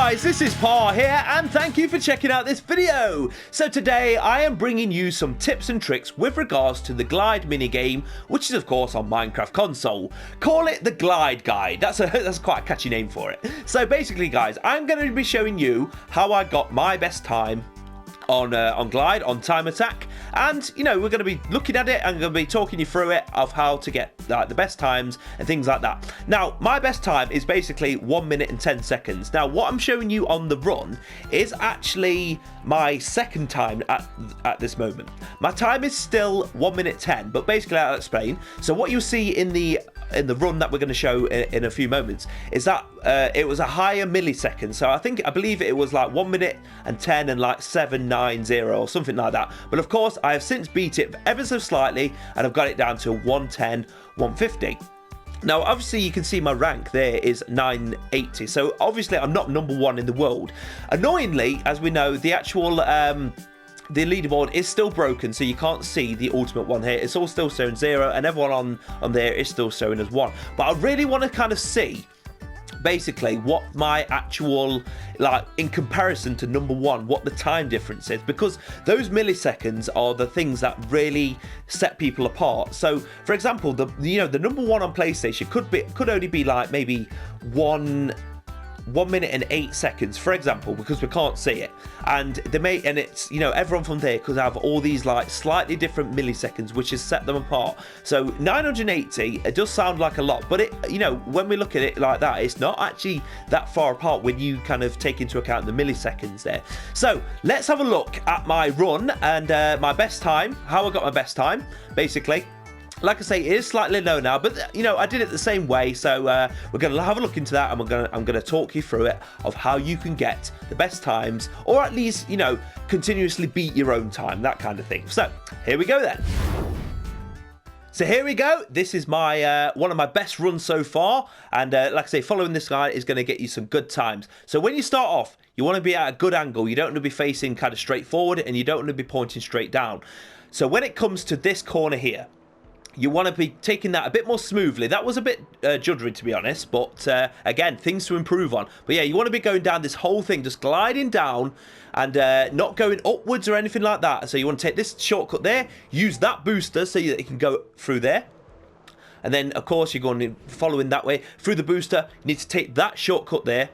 guys, this is Parr here, and thank you for checking out this video. So today I am bringing you some tips and tricks with regards to the glide minigame, which is of course on Minecraft Console. Call it the Glide Guide. That's quite a catchy name for it. So basically guys, I'm going to be showing you how I got my best time on Glide, on Time Attack, and you know, we're going to be looking at it and going to be talking you through it of how to get like the best times and things like that. Now my best time is basically 1 minute and 10 seconds. Now what I'm showing you on the run is actually my second time at this moment. My time is still 1 minute 10, but basically I'll explain. So what you'll see in the run that we're going to show in a few moments is that it was a higher millisecond. So I believe it was like 1 minute and 10 and like 790 or something like that. But of course I have since beat it ever so slightly and I've got it down to 110, 150. Now obviously you can see my rank there is 980, so obviously I'm not number one in the world. Annoyingly, as we know, the actual the leaderboard is still broken, so you can't see the ultimate one here. It's all still showing 0 and everyone on there is still showing as 1. But I really want to kind of see basically what my actual, like in comparison to number one, what the time difference is, because those milliseconds are the things that really set people apart. So for example, the number one on PlayStation could only be like maybe 1 minute and 8 seconds, for example, because we can't see it, and it's, you know, everyone from there could have all these like slightly different milliseconds which has set them apart. So 980, it does sound like a lot, but it, you know, when we look at it like that, it's not actually that far apart when you kind of take into account the milliseconds there. So let's have a look at my run and my best time, how I got my best time basically. Like I say, it is slightly low now, but you know, I did it the same way, so we're going to have a look into that, and I'm going to talk you through it of how you can get the best times, or at least, you know, continuously beat your own time, that kind of thing. So here we go then. So here we go. This is my one of my best runs so far, and like I say, following this guide is going to get you some good times. So when you start off, you want to be at a good angle. You don't want to be facing kind of straight forward, and you don't want to be pointing straight down. So when it comes to this corner here, you want to be taking that a bit more smoothly. That was a bit juddery, to be honest, but again, things to improve on. But yeah, you want to be going down this whole thing, just gliding down and not going upwards or anything like that. So you want to take this shortcut there, use that booster so that you can go through there. And then, of course, you're going following that way. Through the booster, you need to take that shortcut there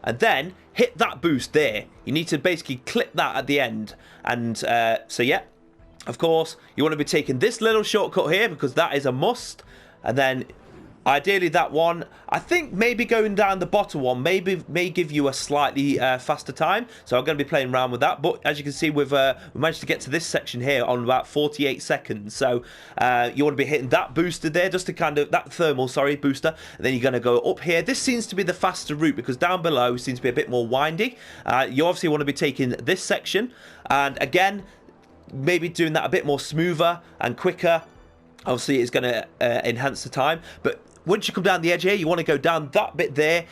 and then hit that boost there. You need to basically clip that at the end. And so, yeah. Of course, you want to be taking this little shortcut here because that is a must. And then ideally that one, I think maybe going down the bottom one may give you a slightly faster time. So I'm going to be playing around with that. But as you can see, we managed to get to this section here on about 48 seconds. So you want to be hitting that booster there, just to kind of, that thermal, sorry, booster. And then you're going to go up here. This seems to be the faster route because down below seems to be a bit more windy. You obviously want to be taking this section. And again, maybe doing that a bit more smoother and quicker. Obviously it's going to enhance the time, but once you come down the edge here, you want to go down that bit there,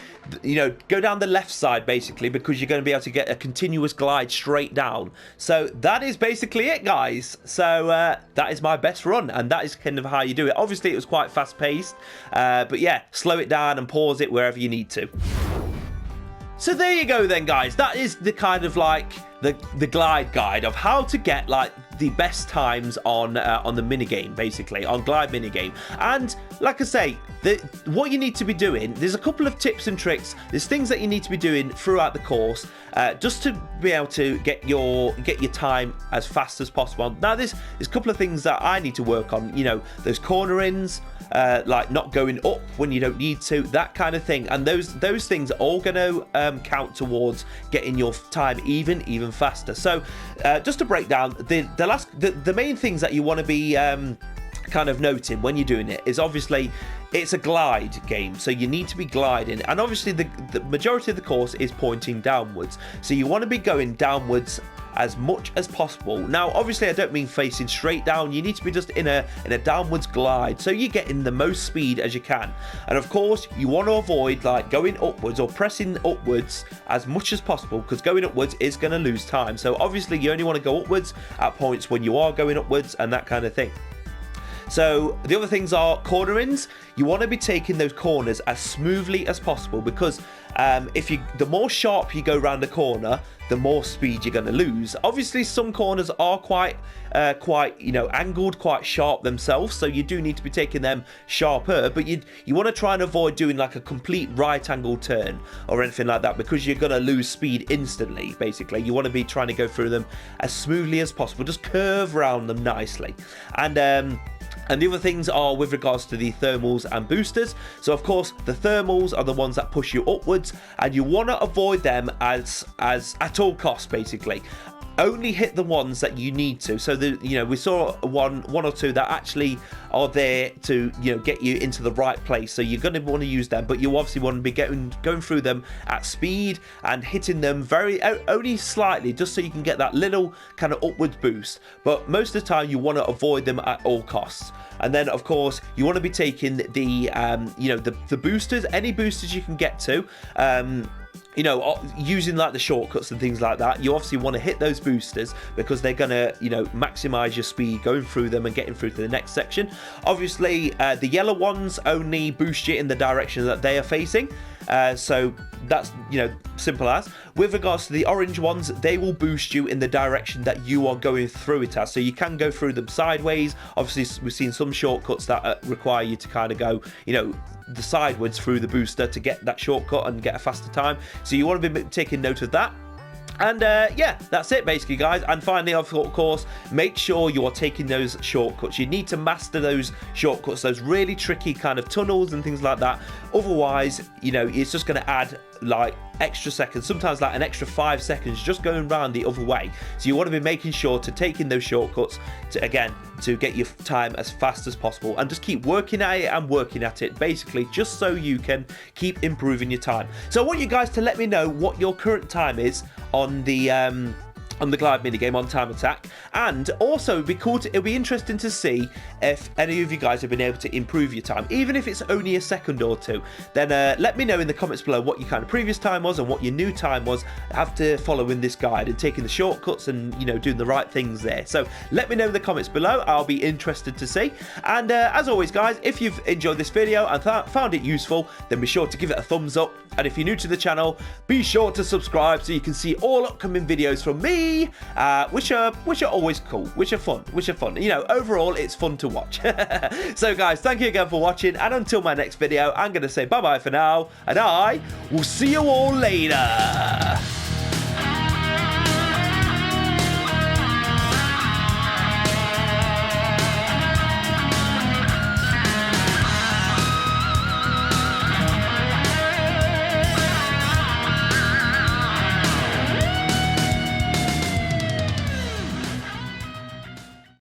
you know, go down the left side basically, because you're going to be able to get a continuous glide straight down. So that is basically it, guys. So that is my best run, and that is kind of how you do it. Obviously it was quite fast paced, but yeah, slow it down and pause it wherever you need to. So there you go then, guys. That is the kind of like the glide guide of how to get like the best times on the minigame, basically on glide minigame. And like I say, what you need to be doing, there's a couple of tips and tricks. There's things that you need to be doing throughout the course just to be able to get your time as fast as possible. Now there's a couple of things that I need to work on. You know, those cornerings, like not going up when you don't need to, that kind of thing. And those things are all going to count towards getting your time even faster. So just to break down the main things that you want to be kind of noting when you're doing it is obviously it's a glide game, so you need to be gliding, and obviously the majority of the course is pointing downwards, so you want to be going downwards as much as possible. Now obviously I don't mean facing straight down, you need to be just in a downwards glide, so you're getting the most speed as you can. And of course you want to avoid like going upwards or pressing upwards as much as possible, because going upwards is going to lose time. So obviously you only want to go upwards at points when you are going upwards and that kind of thing. So the other things are cornerings. You want to be taking those corners as smoothly as possible, because the more sharp you go around the corner, the more speed you're going to lose. Obviously, some corners are quite angled, quite sharp themselves, so you do need to be taking them sharper. But you want to try and avoid doing like a complete right angle turn or anything like that, because you're going to lose speed instantly. Basically, you want to be trying to go through them as smoothly as possible. Just curve around them nicely, and the other things are with regards to the thermals and boosters. So of course, the thermals are the ones that push you upwards, and you want to avoid them as at all costs, basically. Only hit the ones that you need to. So we saw one or two that actually are there to get you into the right place. So you're going to want to use them, but you obviously want to be going through them at speed and hitting them only slightly, just so you can get that little kind of upwards boost. But most of the time, you want to avoid them at all costs. And then of course, you want to be taking the boosters, any boosters you can get to. Using like the shortcuts and things like that. You obviously want to hit those boosters, because they're gonna maximize your speed going through them and getting through to the next section. Obviously, the yellow ones only boost you in the direction that they are facing, so that's simple as. With regards to the orange ones, they will boost you in the direction that you are going through it as. So you can go through them sideways. Obviously, we've seen some shortcuts that require you to kind of go the sideways through the booster to get that shortcut and get a faster time. So you want to be taking note of that. And yeah, that's it basically, guys. And finally, of course, make sure you are taking those shortcuts. You need to master those shortcuts, those really tricky kind of tunnels and things like that. Otherwise, it's just going to add like extra seconds, sometimes like an extra 5 seconds just going around the other way. So you want to be making sure to take in those shortcuts to get your time as fast as possible, and just keep working at it and working at it, basically, just so you can keep improving your time. So I want you guys to let me know what your current time is on the glide minigame on time attack, and also it'll be interesting to see if any of you guys have been able to improve your time, even if it's only a second or two. Then let me know in the comments below what your kind of previous time was and what your new time was after following this guide and taking the shortcuts and doing the right things there. So let me know in the comments below. I'll be interested to see. And as always, guys, if you've enjoyed this video and found it useful, then be sure to give it a thumbs up. And if you're new to the channel, be sure to subscribe so you can see all upcoming videos from me, which are always cool, which are fun. Overall, it's fun to watch. So guys, thank you again for watching, and until my next video, I'm going to say bye-bye for now, and I will see you all later.